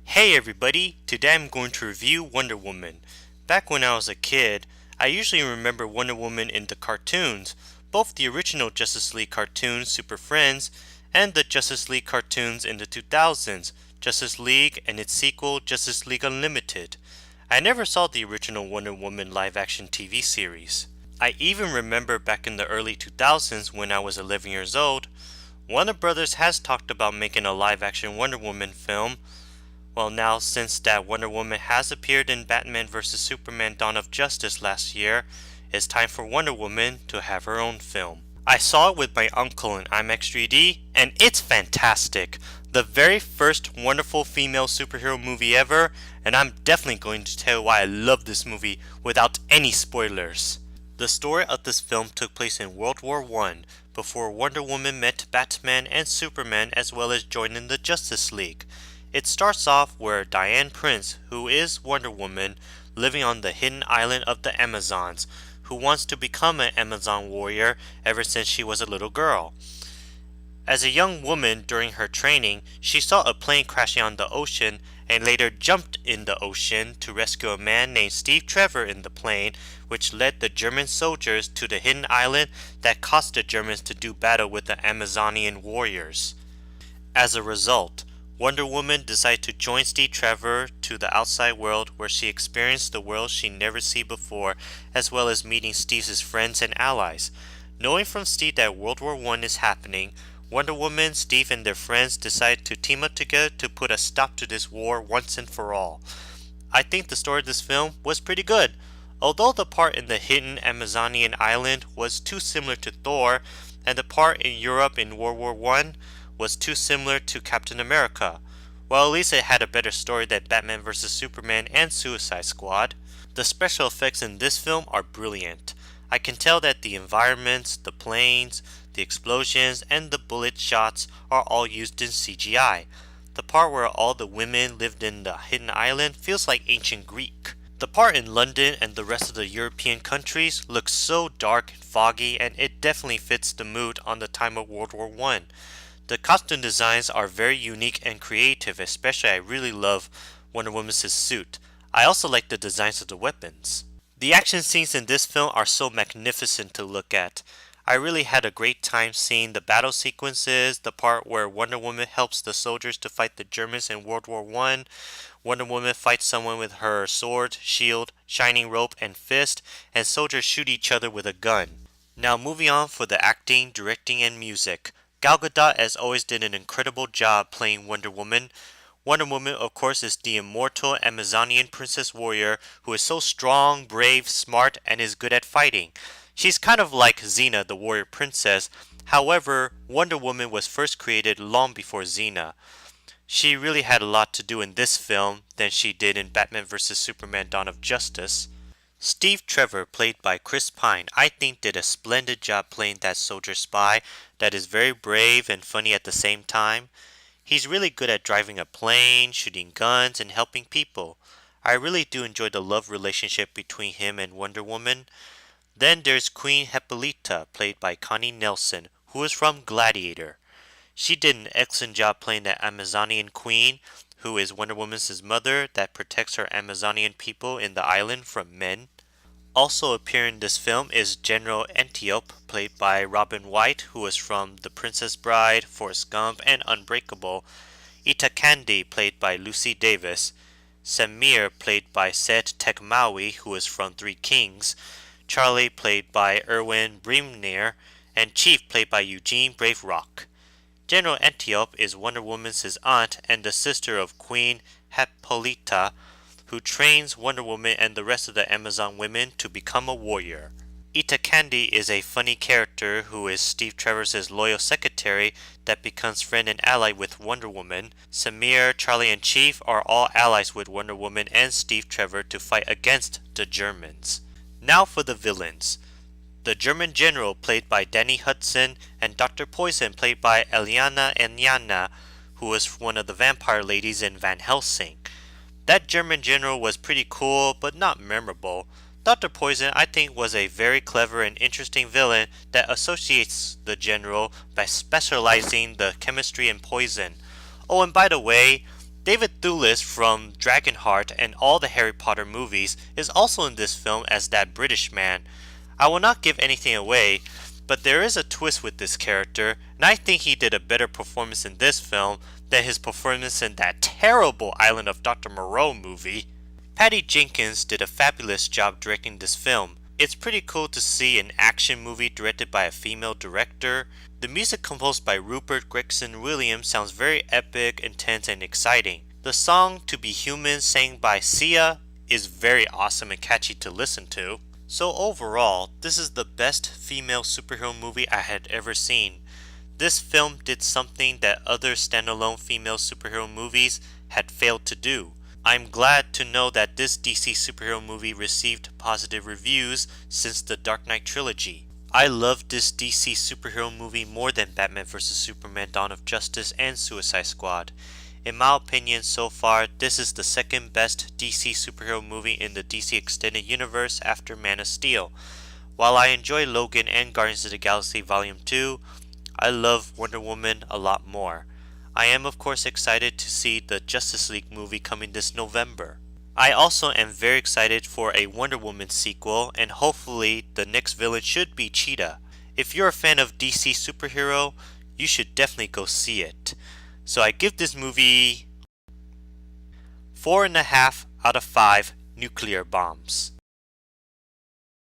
Hey everybody, today I'm going to review Wonder Woman. Back when I was a kid, I usually remember Wonder Woman in the cartoons, both the original Justice League cartoons Super Friends and the Justice League cartoons in the 2000s, Justice League and its sequel Justice League Unlimited. I never saw the original Wonder Woman live action TV series. I even remember back in the early 2000s when I was 11 years old, Warner Brothers has talked about making a live action Wonder Woman film. Well, now, since that Wonder Woman has appeared in Batman vs. Superman Dawn of Justice last year, it's time for Wonder Woman to have her own film. I saw it with my uncle in IMAX 3D, and it's fantastic. The very first wonderful female superhero movie ever, and I'm definitely going to tell you why I love this movie without any spoilers. The story of this film took place in World War I, before Wonder Woman met Batman and Superman as well as joining the Justice League. It starts off where Diane Prince, who is Wonder Woman, living on the hidden island of the Amazons, who wants to become an Amazon warrior ever since she was a little girl. As a young woman during her training, she saw a plane crashing on the ocean and later jumped in the ocean to rescue a man named Steve Trevor in the plane, which led the German soldiers to the hidden island that caused the Germans to do battle with the Amazonian warriors. As a result, Wonder Woman decided to join Steve Trevor to the outside world where she experienced the world she never seen before, as well as meeting Steve's friends and allies. Knowing from Steve that World War I is happening, Wonder Woman, Steve, and their friends decide to team up together to put a stop to this war once and for all. I think the story of this film was pretty good. Although the part in the hidden Amazonian island was too similar to Thor, and the part in Europe in World War I was too similar to Captain America. Well, at least it had a better story than Batman vs. Superman and Suicide Squad. The special effects in this film are brilliant. I can tell that the environments, the planes, the explosions, and the bullet shots are all used in CGI. The part where all the women lived in the hidden island feels like ancient Greek. The part in London and the rest of the European countries looks so dark and foggy, and it definitely fits the mood on the time of World War I. The costume designs are very unique and creative, especially I really love Wonder Woman's suit. I also like the designs of the weapons. The action scenes in this film are so magnificent to look at. I really had a great time seeing the battle sequences, the part where Wonder Woman helps the soldiers to fight the Germans in World War I. Wonder Woman fights someone with her sword, shield, shining rope, and fist, and soldiers shoot each other with a gun. Now moving on for the acting, directing, and music. Gal Gadot as always did an incredible job playing Wonder Woman. Wonder Woman, of course, is the immortal Amazonian princess warrior who is so strong, brave, smart, and is good at fighting. She's kind of like Xena, the warrior princess. However, Wonder Woman was first created long before Xena. She really had a lot to do in this film than she did in Batman vs. Superman Dawn of Justice. Steve Trevor, played by Chris Pine, I think did a splendid job playing that soldier spy that is very brave and funny at the same time. He's really good at driving a plane, shooting guns, and helping people. I really do enjoy the love relationship between him and Wonder Woman. Then there's Queen Hippolyta, played by Connie Nelson, who is from Gladiator. She did an excellent job playing the Amazonian queen, who is Wonder Woman's mother that protects her Amazonian people in the island from men. Also appearing in this film is General Antiope, played by Robin White, who is from The Princess Bride, Forrest Gump, and Unbreakable. Ita Candy, played by Lucy Davis. Samir, played by Seth Tekmawi, who is from Three Kings. Charlie, played by Erwin Bremner. And Chief, played by Eugene Brave Rock. General Antiope is Wonder Woman's aunt and the sister of Queen Hippolyta, who trains Wonder Woman and the rest of the Amazon women to become a warrior. Ita Candy is a funny character who is Steve Trevor's loyal secretary that becomes friend and ally with Wonder Woman. Samir, Charlie, and Chief are all allies with Wonder Woman and Steve Trevor to fight against the Germans. Now for the villains. The German general, played by Danny Hudson, and Dr. Poison, played by Eliana Enyana, who was one of the vampire ladies in Van Helsing. That German general was pretty cool, but not memorable. Dr. Poison, I think, was a very clever and interesting villain that associates the general by specializing the chemistry in poison. Oh, and by the way, David Thewlis from Dragonheart and all the Harry Potter movies is also in this film as that British man. I will not give anything away, but there is a twist with this character, and I think he did a better performance in this film than his performance in that terrible Island of Dr. Moreau movie. Patty Jenkins did a fabulous job directing this film. It's pretty cool to see an action movie directed by a female director. The music composed by Rupert Gregson Williams sounds very epic, intense, and exciting. The song To Be Human sang by Sia is very awesome and catchy to listen to. So overall, this is the best female superhero movie I had ever seen. This film did something that other standalone female superhero movies had failed to do. I'm glad to know that this DC superhero movie received positive reviews since the Dark Knight trilogy. I loved this DC superhero movie more than Batman vs Superman Dawn of Justice and Suicide Squad. In my opinion so far, this is the second best DC superhero movie in the DC Extended Universe after Man of Steel. While I enjoy Logan and Guardians of the Galaxy Volume 2, I love Wonder Woman a lot more. I am of course excited to see the Justice League movie coming this November. I also am very excited for a Wonder Woman sequel, and hopefully the next villain should be Cheetah. If you're a fan of DC superhero, you should definitely go see it. So I give this movie 4.5 out of 5 nuclear bombs.